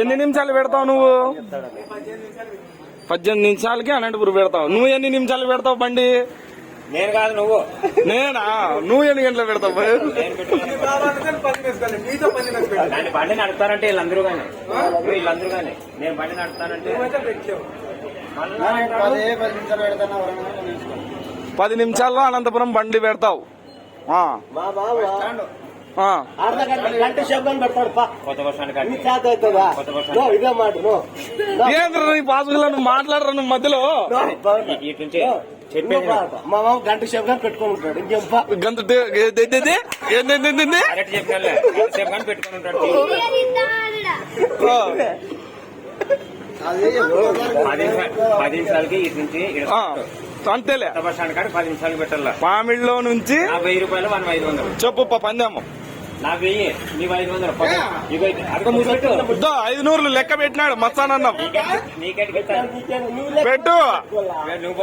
ఎన్ని నిమిషాలు పెడతావు నువ్వు? 18 నిమిషాలకి అనంతపురం పెడతావు. నువ్వు ఎన్ని నిమిషాలు పెడతావు బండి? నేను కాదు, నువ్వు. నేనా? నువ్వు ఎన్ని గంటలు పెడతావు? దాన్ని బండి నడుపుతానంటే వీళ్ళందరూ కానీ నేను బండి నడుపుతానంటే 10 నిమిషాల్లో అనంతపురం బండి పెడతావు. గంట శబ్దం పెడతాడు. కొత్త బస్ స్టాండ్ ఏంద్ర నీ పాసుకులా నువ్వు మాట్లాడరా నువ్వు మధ్యలో? మా మామ గంట శబ్దం పెట్టుకొని ఉంటాడు. గంట పెట్టుకుని ఉంటాడు. 10 నిమిషాలకి ఇటు నుంచి అంతేలే. బస్ స్టాండ్ కాడ 10 నిమిషాలకి పెట్టాల. పామిడిలో నుంచి 1000 రూపాయలు, 500. చెప్పు పందాము. నాకు 1000, నీకు 500. అడగ 500 లెక్క పెట్టినాడు మస్తానన్న. నీకెట్టు పెట్టు. నువ్వు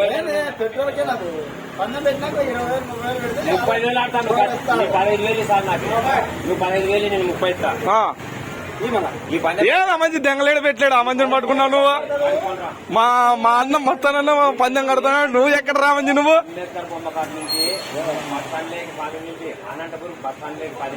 30,000 ఆడతాను. 15,000 సార్ నాకు. నువ్వు 15,000, నేను 30 ఇస్తా. ఏదా మంచి దెంగలేడు పెట్టలేడు. ఆ మందిని పట్టుకున్నావు నువ్వు. మా అన్న మొత్తానన్న పందెం కడతాడు. నువ్వు ఎక్కడ రా మంచి నువ్వు? అంబేద్కర్ బొమ్మ కాడ నుంచి బస్ స్టాండ్ లేకి 10 నుంచి అనంతపురం బస్ స్టాండ్ లేకి 10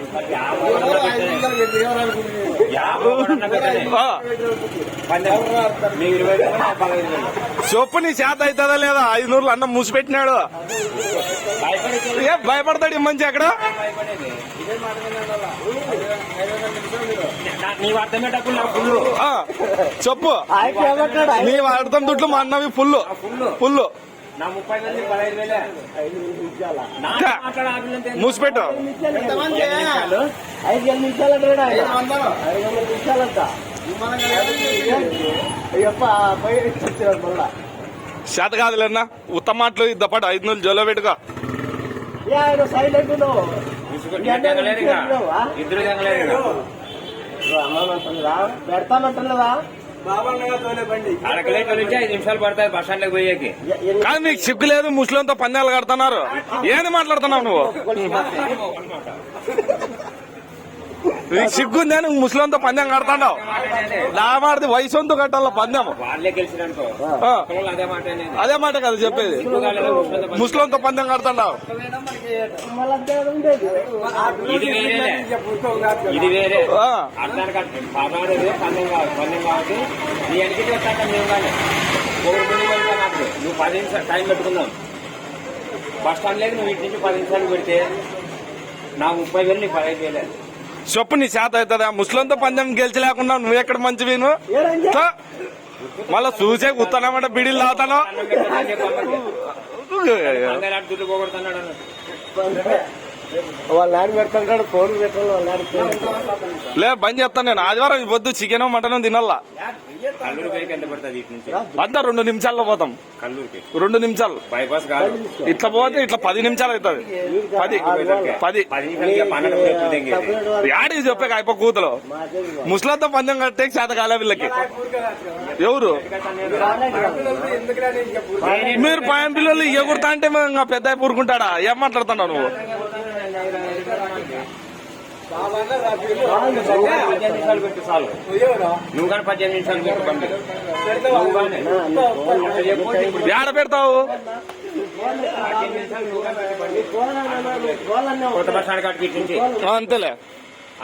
చెప్పు నీ చేత అవుతుందా లేదా? 500 అన్నం మూసిపెట్టినాడు. ఏ భయపడతాడు ఈ మంచి అక్కడ? చెప్పు నీ అర్థం దుడ్లు మా అన్నవి ఫుల్ ఫుల్. నా 30,000, 15,000 మూసిపెట్టు. 5 నిమిషాలంట. చేత కాదులేనా ఉత్తమ మాటలు ఇద్దపాటు 500 జోలో పెట్టుకో. సైలెంట్ ఇద్దరు తెగలేరు. పెడతామంటున్నదా? అడకలేక నుంచి 5 నిమిషాలు పడతాయి బస్ స్టాండ్ లోకి పోయేకి. కానీ నీకు సిగ్గు లేదు? ముస్లింతో పందాలు కడుతున్నారు. ఏంది మాట్లాడుతున్నావు నువ్వు? నీకు సిగ్గుందే? నువ్వు ముస్లింతో పందెం కడతావు. లామాడితే వయసుతో కట్టాల పందెం. వాళ్ళే గెలిచినానుకో అదే మాట కదా చెప్పేది. ముస్లింతో పందెం కడతావు. ఇది వేరే అర్థానికి పదనాడు పందెం కాబట్టి నీ ఎన్నికటి వచ్చాక మేము కానీ నాకు నువ్వు 10 నిమిషాలు టైం పెట్టుకుందాం. బస్ స్టాండ్ లేక నువ్వు ఇటు నుంచి 10 నిమిషాలు పెడితే నా 30,000, నీకు 15,000. చెప్పు నీ చేత అవుతుందా? ముస్లింతో పందెం గెలిచలేకుండా నువ్వు ఎక్కడ మంచివి? మళ్ళా చూసే కూర్తానమాట బిడీలు తాగుతాను. దుడ్డు పోగొడుతున్నాడు. వాళ్ళ నాన్న పెడతాడు. ఫోన్ పెట్టాలి. వాళ్ళ లే బంద్ చేస్తాను నేను. ఆదివారం వద్దు చికెన్ మటన్ తినాలా. కల్లూరు పోయి ఎంత పడుతుంది ఇటు నుంచి? అంతా 2 నిమిషాల్లో పోతాం. కల్లూరుకి 2 నిమిషాలు బైపాస్ కాదు. ఇట్లా పోతే ఇట్లా 10 నిమిషాలు అవుతుంది. 10 యాడికి చెప్పాక అయిపో కూతులు. ముస్లింతో పందెం కట్టే చేత కాలే వీళ్ళకి. ఎవరు మీరు పాయం పిల్లలు ఎగురుతా అంటే పెద్ద ఊరుకుంటాడా? ఏం మాట్లాడుతున్నావు నువ్వు? నువ్వు కానీ 18 నిమిషాలు ఏడ పెడతావు? కొత్త బస్ స్టాండ్ కాడికి ఇటు నుంచి అంతేలే.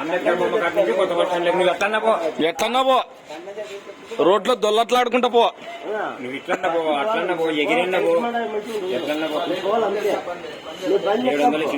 అంబేద్కర్ బొమ్మ కాడి నుంచి కొత్త బస్ స్టాండ్ నువ్వు ఎట్లన్నా పో. రోడ్లో దొల్లట్లాడుకుంటా పో. నువ్వు ఇట్లన్నా పో, అట్లన్నా పో, ఎగిరన్నా పో, ఎట్లన్నా పో. 700